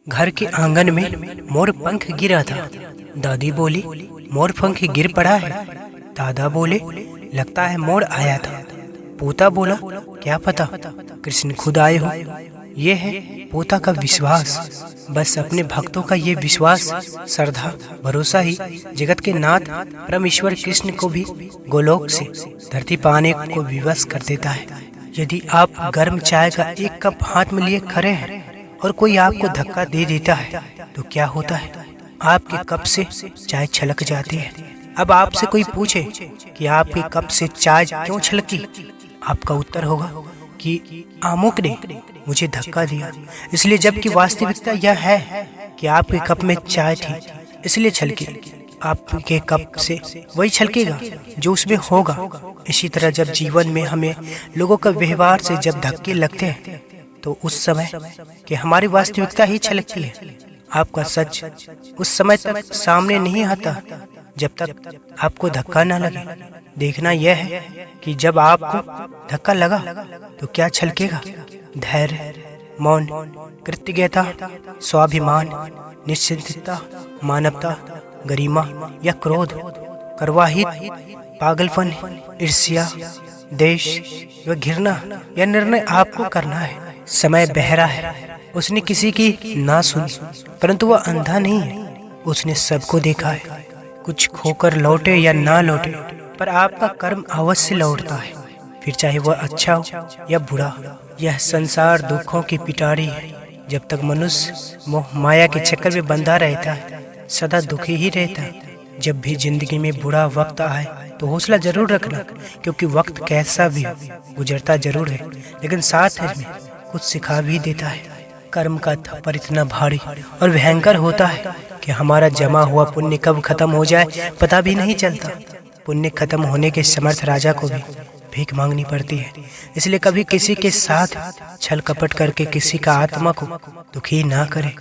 घर के आंगन में मोर पंख गिरा था। दादी बोली, मोर पंख गिर पड़ा है। दादा बोले, लगता है मोर आया था। पोता बोला, क्या पता कृष्ण खुद आए हो। ये है पोता का विश्वास। बस अपने भक्तों का ये विश्वास, श्रद्धा, भरोसा ही जगत के नाथ परमेश्वर कृष्ण को भी गोलोक से धरती पाने को विवश कर देता है। यदि आप गर्म चाय का एक कप हाथ में लिए खड़े हैं और कोई आपको धक्का दे देता है तो क्या होता है? आपके कप से चाय छलक जाती है। अब आपसे कोई पूछे कि आपके कप से चाय क्यों छलकी, आपका उत्तर होगा कि आमुक ने मुझे धक्का दिया इसलिए, जबकि वास्तविकता यह है कि आपके कप में चाय थी इसलिए छलकी। आपके कप से वही छलकेगा जो उसमें होगा। इसी तरह जब जीवन में हमें लोगों का व्यवहार से जब धक्के लगते हैं तो उस समय कि हमारी वास्तविकता ही छलकती है। आपका सच उस समय तक सामने नहीं आता जब तक आपको धक्का न लगे। देखना यह है कि जब आपको धक्का लगा तो क्या छलकेगा? धैर्य, मौन, कृतज्ञता, स्वाभिमान, निश्चिंतता, मानवता, गरिमा या क्रोध, करवाहित, पागलपन, ईर्ष्या, देश व घृणा यह निर्णय आपको करना है। समय बहरा है, उसने किसी की ना सुनी, परंतु वह अंधा नहीं है, उसने सबको देखा है। कुछ खोकर लौटे या ना लौटे, पर आपका कर्म अवश्य लौटता है, फिर चाहे वह अच्छा हो या बुरा। यह संसार दुखों की पिटारी है। जब तक मनुष्य मोह माया के चक्कर में बंधा रहता है, सदा दुखी ही रहता है। जब भी जिंदगी में बुरा वक्त आए तो हौसला जरूर रखना, क्योंकि वक्त कैसा भी हो गुजरता जरूर है, लेकिन साथ में कुछ सिखा भी देता है। कर्म का थप्पड़ इतना भारी और भयंकर होता है कि हमारा जमा हुआ पुण्य कब खत्म हो जाए पता भी नहीं चलता। पुण्य खत्म होने के समर्थ राजा को भी भीख मांगनी पड़ती है। इसलिए कभी किसी के साथ छल कपट करके किसी का आत्मा को दुखी ना करे।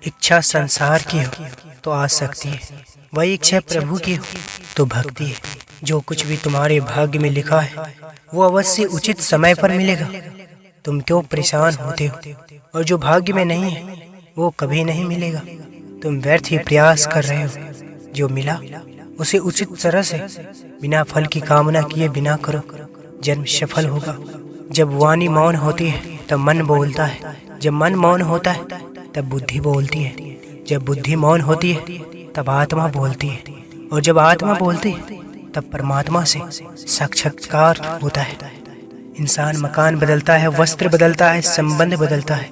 इच्छा संसार की हो तो आसक्ति है, वही इच्छा प्रभु की हो तो भक्ति है। जो कुछ भी तुम्हारे भाग्य में लिखा है वो अवश्य उचित समय पर मिलेगा। तुम क्यों परेशान होते हो? और जो भाग्य में नहीं है वो कभी नहीं मिलेगा। तुम व्यर्थ ही प्रयास कर रहे हो। जो मिला उसे उचित तरह से बिना फल की कामना किए बिना करो, जन्म सफल होगा। जब वाणी मौन होती है तब मन बोलता है, जब मन मौन होता है तब बुद्धि बोलती है, जब बुद्धि मौन होती है तब आत्मा बोलती है, और जब आत्मा बोलती है तब परमात्मा से साक्षात्कार होता है। इंसान मकान बदलता है, वस्त्र बदलता है, संबंध बदलता है,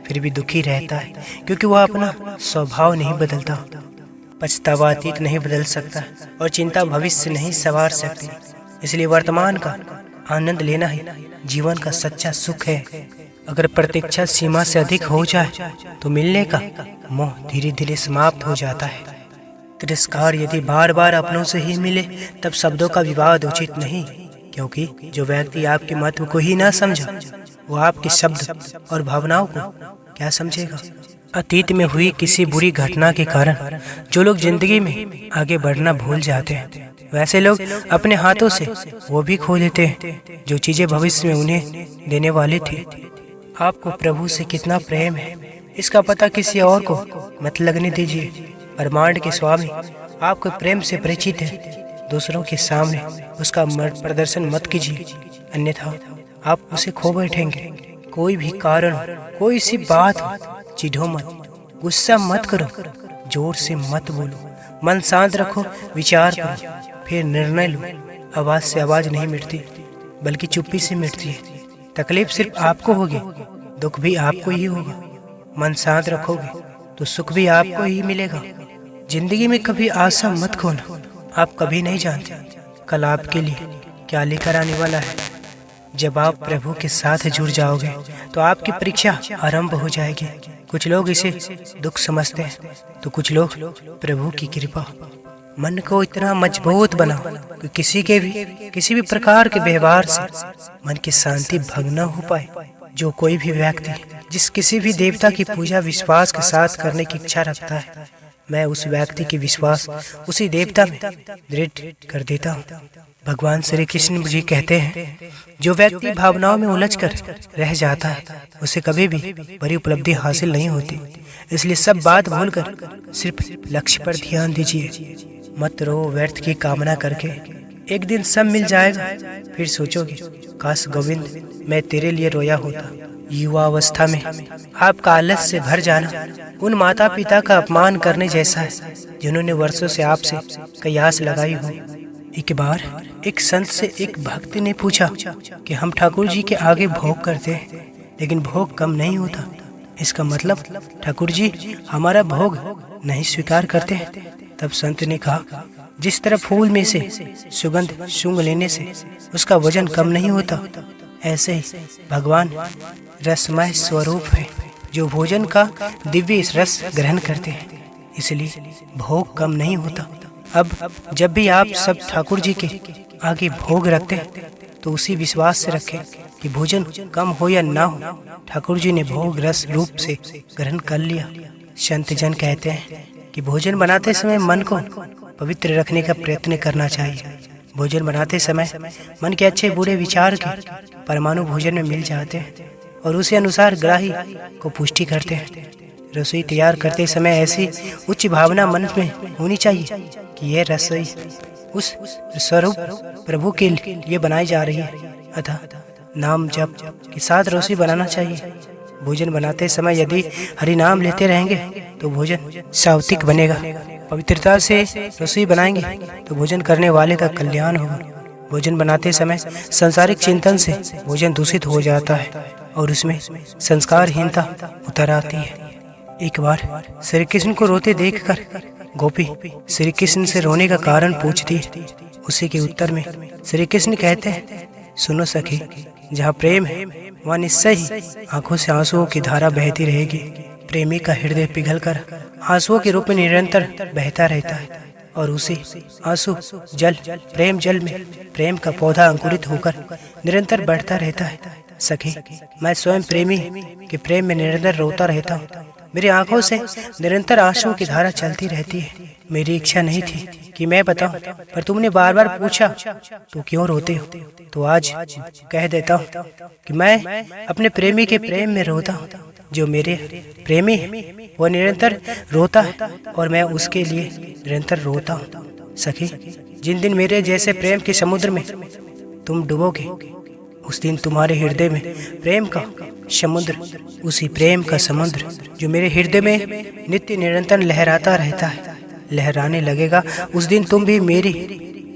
फिर भी दुखी रहता है, क्योंकि वह अपना स्वभाव नहीं बदलता। पछतावा अतीत नहीं बदल सकता और चिंता भविष्य नहीं संवार सकती। इसलिए वर्तमान का आनंद लेना ही जीवन का सच्चा सुख है। अगर प्रतीक्षा सीमा से अधिक हो जाए तो मिलने का मोह धीरे धीरे समाप्त हो जाता है। तिरस्कार यदि बार बार अपनों से ही मिले तब शब्दों का विवाद उचित नहीं, क्योंकि जो व्यक्ति आपके महत्व को ही ना समझा वो आपके शब्द और भावनाओं को क्या समझेगा। अतीत में हुई किसी बुरी घटना के कारण जो लोग जिंदगी में आगे बढ़ना भूल जाते हैं, वैसे लोग अपने हाथों से वो भी खो देते हैं जो चीजें भविष्य में उन्हें देने वाली थी। आपको प्रभु से कितना प्रेम है इसका पता किसी और को मत लगने दीजिए। ब्रह्मांड के स्वामी आपको प्रेम से परिचित है। दूसरों के सामने उसका प्रदर्शन मत कीजिए, अन्यथा आप उसे खो बैठेंगे। कोई भी कारण, कोई सी बात हो, चिढ़ो मत, गुस्सा मत करो, जोर से मत बोलो, मन शांत रखो, विचार करो, फिर निर्णय लो। आवाज से आवाज नहीं मिटती बल्कि चुप्पी से मिटती है। तकलीफ सिर्फ आपको होगी, दुख भी आपको ही होगा। मन शांत रखोगे तो सुख भी आपको ही मिलेगा। जिंदगी में कभी आशा मत खोना, आप कभी नहीं जानते कल आपके लिए क्या लेकर आने वाला है। जब आप प्रभु के साथ जुड़ जाओगे तो आपकी परीक्षा आरंभ हो जाएगी। कुछ लोग इसे दुख समझते हैं तो कुछ लोग प्रभु की कृपा। मन को इतना मजबूत बनाओ कि किसी भी प्रकार के व्यवहार से मन की शांति भंग न हो पाए। जो कोई भी व्यक्ति जिस किसी भी देवता की पूजा विश्वास के साथ करने की इच्छा रखता है, मैं उस व्यक्ति की विश्वास उसी देवता में दृढ़ कर देता हूँ। भगवान श्री कृष्ण जी कहते हैं, जो व्यक्ति भावनाओं में उलझकर रह जाता है उसे कभी भी बड़ी उपलब्धि हासिल नहीं होती। इसलिए सब बात भूलकर सिर्फ लक्ष्य पर ध्यान दीजिए। मत रो व्यर्थ की कामना करके, एक दिन सब मिल जाएगा। फिर सोचोगे काश गोविंद मैं तेरे लिए रोया होता। युवा अवस्था में आपका आलस से भर जाना उन माता पिता का अपमान करने जैसा है जिन्होंने वर्षों से आपसे कई आस लगाई हो। एक बार एक संत से एक भक्त ने पूछा कि हम ठाकुर जी के आगे भोग करते हैं लेकिन भोग कम नहीं होता, इसका मतलब ठाकुर जी हमारा भोग नहीं स्वीकार करते हैं। तब संत ने कहा, जिस तरह फूल में से सुगंध सूंघ लेने से उसका वजन कम नहीं होता, ऐसे ही भगवान रसमय स्वरूप है जो भोजन का दिव्य रस ग्रहण करते हैं, इसलिए भोग कम नहीं होता। अब जब भी आप सब ठाकुर जी के आगे भोग रखते हैं तो उसी विश्वास से रखें कि भोजन कम हो या ना हो, ठाकुर जी ने भोग रस रूप से ग्रहण कर लिया। संत जन कहते हैं कि भोजन बनाते समय मन को पवित्र रखने का प्रयत्न करना चाहिए। भोजन बनाते समय मन के अच्छे बुरे विचार के परमाणु भोजन में मिल जाते हैं और उसी अनुसार ग्राही को पुष्टि करते हैं। रसोई तैयार करते समय ऐसी उच्च भावना मन में होनी चाहिए कि यह रसोई उस स्वरूप प्रभु के लिए बनाई जा रही है, अतः नाम जप के साथ रसोई बनाना चाहिए। भोजन बनाते समय यदि हरि नाम लेते रहेंगे तो भोजन सात्विक बनेगा। पवित्रता से रसोई बनाएंगे तो भोजन करने वाले का कल्याण होगा। भोजन बनाते समय सांसारिक चिंतन से भोजन दूषित हो जाता है और उसमें संस्कारहीनता उतर आती है। एक बार श्री कृष्ण को रोते देखकर गोपी श्री कृष्ण से रोने का कारण पूछती है। उसी के उत्तर में श्री कृष्ण कहते हैं, सुनो सखी, जहाँ प्रेम है वहाँ निश्चय ही आंखों से आंसुओं की धारा बहती रहेगी। प्रेमी का हृदय पिघलकर आंसुओं के रूप में निरंतर बहता रहता है और उसी आंसू जल प्रेम जल में प्रेम का पौधा अंकुरित होकर निरंतर बढ़ता रहता है। सखी, मैं स्वयं प्रेमी के प्रेम में निरंतर रोता रहता हूँ। मेरी आंखों से निरंतर आंसुओं की धारा चलती रहती है। मेरी इच्छा नहीं थी कि मैं बताऊं, पर तुमने बार बार पूछा तो क्यों रोते हो, तो आज कह देता हूँ कि मैं अपने प्रेमी के प्रेम में रोता हूँ। जो मेरे प्रेमी है वो निरंतर रोता है और मैं उसके लिए निरंतर रोता हूँ। सखी, जिन दिन मेरे जैसे प्रेम के समुद्र में तुम डूबोगे उस दिन तुम्हारे हृदय में प्रेम का समुद्र, उसी प्रेम का समुद्र जो मेरे हृदय में नित्य निरंतर लहराता रहता है, लहराने लगेगा। उस दिन तुम भी मेरी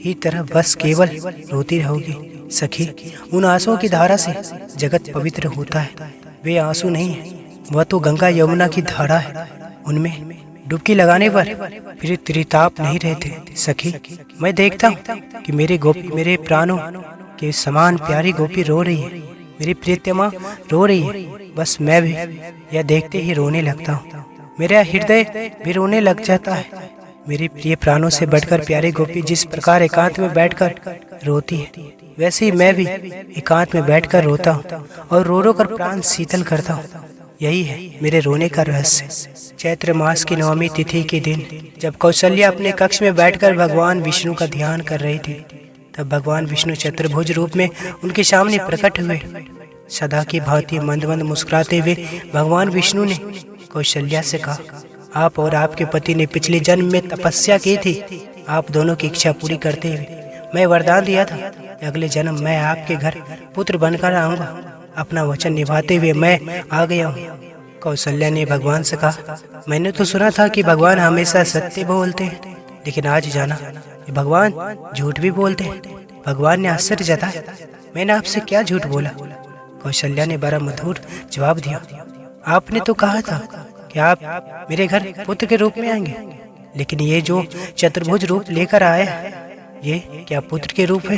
ही तरह बस केवल रोती रहोगी। सखी, उन आंसुओं की धारा से जगत पवित्र होता है। वे आंसू नहीं है, वह तो गंगा यमुना की धारा है। उनमें डुबकी लगाने पर फिर त्रिताप नहीं रहते। सखी, मैं देखता हूँ कि मेरे प्राणों के समान प्यारी गोपी रो रही है, मेरी प्रीतमा रो रही है। बस मैं भी यह देखते ही रोने लगता हूँ। मेरा हृदय भी रोने लग जाता है। मेरी प्रिय प्राणों से बढ़कर प्यारी गोपी जिस प्रकार एकांत में बैठकर रोती है, वैसे ही मैं भी एकांत में बैठकर रोता हूँ और रो रो कर प्राण शीतल करता हूँ। यही है मेरे रोने का रहस्य। चैत्र मास की नवमी तिथि के दिन जब कौशल्या अपने कक्ष में बैठकर भगवान विष्णु का ध्यान कर रही थी, तब भगवान विष्णु चतुर्भुज रूप में उनके सामने प्रकट हुए। सदा की भांति मंद मंद मुस्कुराते हुए भगवान विष्णु ने कौशल्या से कहा, आप और आपके पति ने पिछले जन्म में तपस्या की थी। आप दोनों की इच्छा पूरी करते हुए मैं वरदान दिया था कि अगले जन्म मैं आपके घर पुत्र बनकर आऊंगा। अपना वचन निभाते हुए मैं आ गया हूँ। कौशल्या ने भगवान से कहा, मैंने तो सुना था कि भगवान हमेशा सत्य बोलते हैं, लेकिन आज जाना कि भगवान झूठ भी बोलते हैं। भगवान ने आश्चर्य जताया, मैंने आपसे क्या झूठ बोला? कौशल्या ने बड़ा मधुर जवाब दिया, आपने तो कहा था कि आप मेरे घर पुत्र के रूप में आएंगे, लेकिन ये जो चतुर्भुज रूप लेकर आया है, ये क्या पुत्र के रूप है?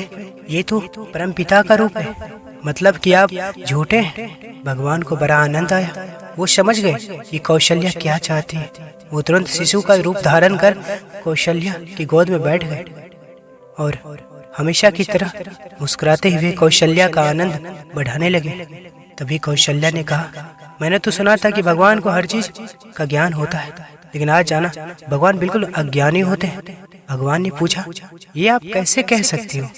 ये तो परम पिता का रूप है। मतलब कि आप झूठे हैं। भगवान को बड़ा आनंद आया। वो समझ गए कि कौशल्या क्या चाहती है। वो तुरंत शिशु का रूप धारण कर कौशल्या की गोद में बैठ गए और हमेशा की तरह मुस्कुराते हुए कौशल्या का आनंद बढ़ाने लगे। तभी कौशल्या ने कहा, मैंने तो सुना था कि भगवान को हर चीज का ज्ञान होता है, लेकिन आज जाना भगवान बिल्कुल अज्ञानी होते हैं। भगवान ने पूछा, ये आप कैसे कह सकती हो?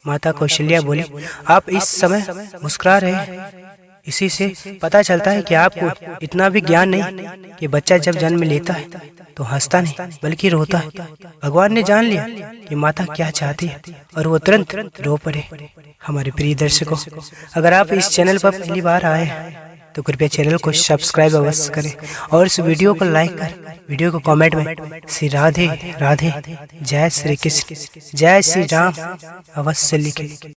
माता कौशल्या बोली, आप इस समय मुस्कुरा रहे हैं, इसी से पता चलता है कि आपको इतना भी ज्ञान नहीं कि बच्चा जब जन्म लेता है तो हंसता नहीं बल्कि रोता है। भगवान ने जान लिया कि माता क्या चाहती है और वो तुरंत रो पड़े। हमारे प्रिय दर्शकों, अगर आप इस चैनल पर पहली बार आए हैं तो कृपया चैनल को सब्सक्राइब अवश्य करें और इस वीडियो को लाइक कर वीडियो को कमेंट में श्री राधे राधे, जय श्री कृष्ण, जय श्री राम अवश्य लिखें।